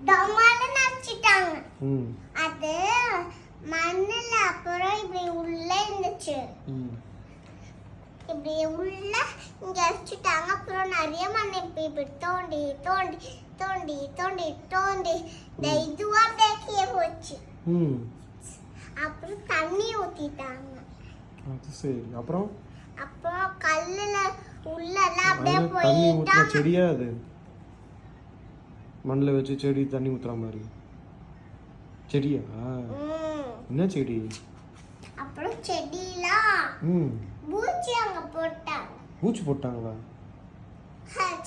டமால நச்சிட்டாங்க. அது மண்ணுல அப்புறம் இப்படி உள்ள இருந்துச்சு. இப்படி உள்ள இங்க வச்சுட்டாங்க. அப்புறம் நிறைய மண் இப்படி தோண்டி தோண்டி தோண்டி தோண்டி தோண்டி இதுவா பேக்கிய போச்சு. அப்புறம் தண்ணி ஊத்திட்டாங்க. அது சரி. அப்புறம் கல்லுல உள்ளலாம் அப்படியே தண்ணி ஊத்துற போயிட்டா. செடியா அது? மண்ணுல வச்சு செடி தண்ணி ஊத்துற மாதிரி செடியா? என்ன செடி? அப்புறம் செடிலாம் பூச்சி அங்க போட்டாங்க. பூச்சி போட்டாங்களா?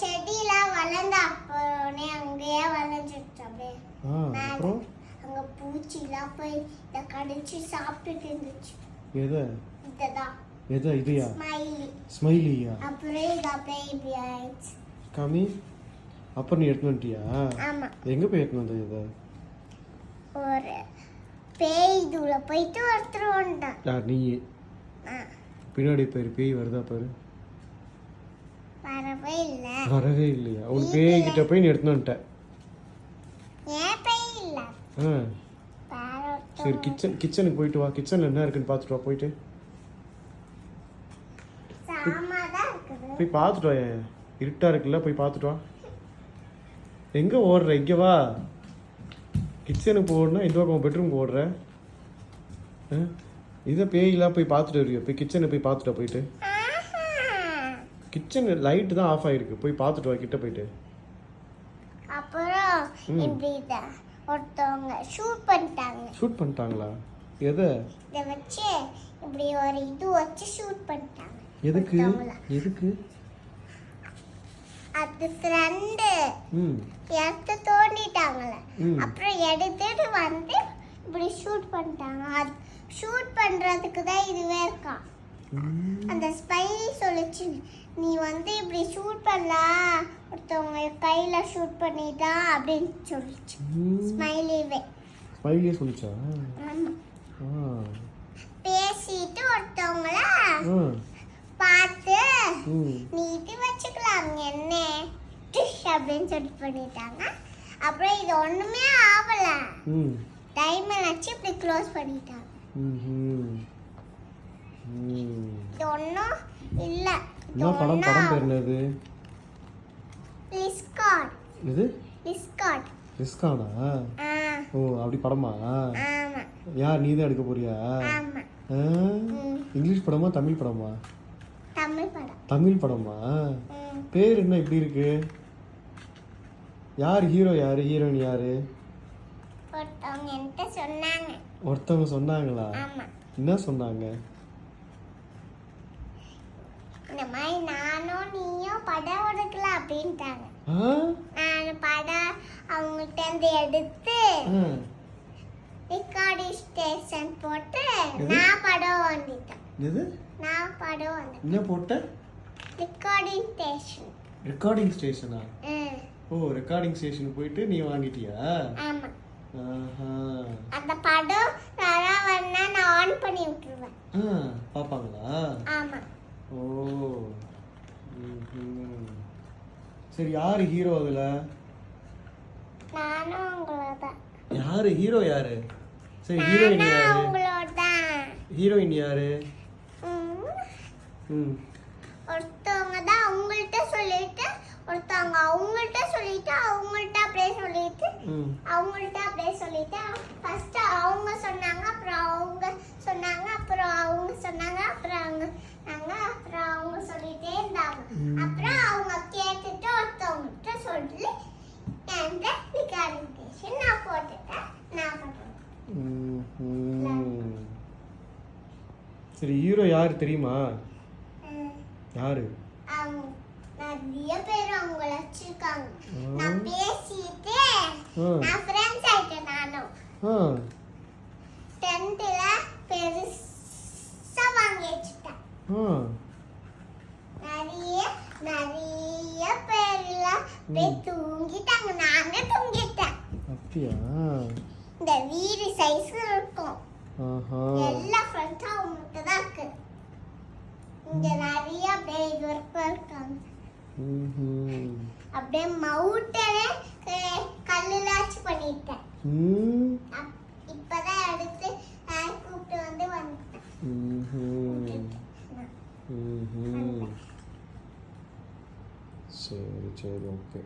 செடிலாம் வளர்ந்த அப்புறமே அங்கேயே வளர்ந்துச்சு. அப்படியே அப்புறம் அங்க பூச்சிலாம் போய் இத கடிச்சு சாப்பிட்டுட்டு இருந்துச்சு. எதை? இததான். எதை? இதையா? ஸ்மைலி. ஸ்மைலியா? அப்புறம் இது அப்படியே இப்படி ஆயிடுச்சு. காமி. அப்புறம் நீ எடுத்துன்னு வந்துட்டியா? ஆமா. எங்க போய் எடுத்துன்னு வந்த இதை? ஒரு பேய் இதுல போயிட்டு ஒருத்தர் வந்தான். யார்? நீ? பின்னாடி பேய் வருதா பாரு. வரவே இல்ல. வரவே இல்லையா? ஒரு பேய் கிட்ட போய் நீ எடுத்துன்னு வந்துட்ட. ஏன் பேய் இல்ல? சரி, கிச்சனுக்கு போயிட்டு வா. கிச்சன்ல என்ன இருக்குன்னு பார்த்துட்டு வா. போயிட்டு சாமாதான் இருக்குது. போய் பார்த்துட்டு வா. இருட்டா இருக்குல்ல, போய் பார்த்துட்டு வா. எங்க ஓடுற? இங்க வா. கிச்சனுக்கு போடணும். இந்த பக்கம் பெட்ரூம் ஓடுற. இதை பேயெல்லாம் போய் பார்த்துட்டு வருவியோ? போய் கிச்சனை போய் பார்த்துட்டு போயிட்டு. கிச்சன் லைட் தான் ஆஃப் ஆயிருக்கு. போய் பார்த்துட்டு வா கிட்ட போயிட்டு. அப்புறம் இப்படி ஒருத்தவங்க ஷூட் பண்ணிட்டாங்க. ஷூட் பண்ணிட்டாங்களா? எதை? இதை வச்சு இப்படி ஒரு இது வச்சு ஷூட் பண்ணிட்டாங்க. எதுக்கு? எதுக்கு? அது ஃப்ரெண்டு எடுத்து தோண்டிட்டாங்கல்ல. அப்புறம் எடுத்துட்டு வந்து இப்படி ஷூட் பண்ணிட்டாங்க. அது ஷூட் பண்றதுக்கு தான் இதுவே இருக்கான். அந்த ஸ்மைலி சொல்லுச்சு, நீ வந்து இப்படி ஷூட் பண்ணலாம், ஒருத்தவங்க கையில ஷூட் பண்ணிட்டா அப்படின்னு சொல்லிச்சு. ஸ்மைலிவே. ஸ்மைலியே சொல்லிச்சா? ஆமா. பேசிட்டு ஒருத்தவங்கள பார்த்து நீ இது வச்சுக்கலாம் என்ன அப்படின்னு சொல்லி பண்ணிட்டாங்க. அப்புறம் இது ஒண்ணுமே ஆகல. டைமண்ட் வச்சு இப்படி க்ளோஸ் பண்ணிட்டாங்க. இது ஒண்ணும் இல்ல. என்ன படம்? படம் பேர் என்னது? லிஸ்கார்ட். எது? லிஸ்கார்ட். லிஸ்கார்டா? ஓ, அப்படி படமா? ஆமா. யார்? நீ தான் எடுக்க போறியா? ஆமா. இங்கிலீஷ் படமா தமிழ் படமா? தமிழ் படம். தமிழ் படமா? பேர் என்ன இப்படி இருக்கு? யார் ஹீரோ? யாரு ஹீரோயின்? யாரு? ஒருத்தவங்க என்கிட்ட சொன்னாங்க. ஒருத்தவங்க சொன்னாங்களா? ஆமா. என்ன சொன்னாங்க? இந்த மாதிரி நானும் நீயும் படம் எடுக்கலாம் அப்படின்ட்டாங்க. நான் படம் அவங்கள்ட்ட இருந்து எடுத்து ரெக்கார்டிங் ஸ்டேஷன் போட்டு நான் படம் வந்துட்டேன். எது? நான் படம் வந்துட்டேன். என்ன போட்ட? Recording station. ரெக்கார்டிங் ஸ்டேஷனா? ஓ, ரெக்கார்டிங் ஸ்டேஷனுக்கு போயிட்டு நீ வாங்கிட்டியா? ஆமா. அந்த படம் யாரா வந்தா நான் ஆன் பண்ணி விட்டுருவேன். பாப்பாங்களா? ஆமா. ஓ. சரி, யாரு ஹீரோ அதுல? நானும் உங்களோட. யாரு ஹீரோ? யாரு? சரி, ஹீரோயின் யாரு? உங்களோட. ஹீரோயின் யாரு? ஒருத்தவங்க தான் உங்கள்கிட்ட சொல்லிட்டு, ஒருத்தவங்க அவங்கள்ட்ட சொல்லிட்டு, அவங்கள்ட்ட அப்படியே சொல்லிட்டு, அவங்கள்ட்ட அப்படியே சொல்லிட்டு, ஃபர்ஸ்ட் அவங்க சொன்னாங்க, அப்புறம் அவங்க சொன்னாங்க, அப்புறம் அவங்க சொன்னாங்க, அப்புறம் அவங்க சொன்னாங்க, அப்புறம் அவங்க சொல்லிட்டே இருந்தாங்க. அப்புறம் அவங்க கேட்டுட்டு ஒருத்தவங்கள்ட்ட சொல்லி அந்த ரிகார்டிங் நான் போட்டுட்டேன். நான் பண்ணுறேன். சரி, ஹீரோ யாரு தெரியுமா? யாரு? நிறைய பேர் அவங்க வச்சிருக்காங்க. நான் பேசிட்டு நான் ஃப்ரெண்ட்ஸ் ஆயிட்டேன். நானும் 10th பெருசா வாங்கி வச்சுட்டேன். நிறைய பேர்லாம் போய் தூங்கிட்டாங்க. நானே தூங்கிட்டேன். அப்படியா? இந்த வீடு சைஸ் இருக்கும். எல்லா ஃப்ரெண்ட்ஸும் அவங்கள்ட்ட தான் இருக்கு. இங்க நிறைய பேர் இருக்காங்க. அப்படியே மவுண்டனே கல்லுல வச்சு ம் இப்பதான் எடுத்து கூப்பிட்டு வந்து வந்துட்டேன். சரி சரி ஓகே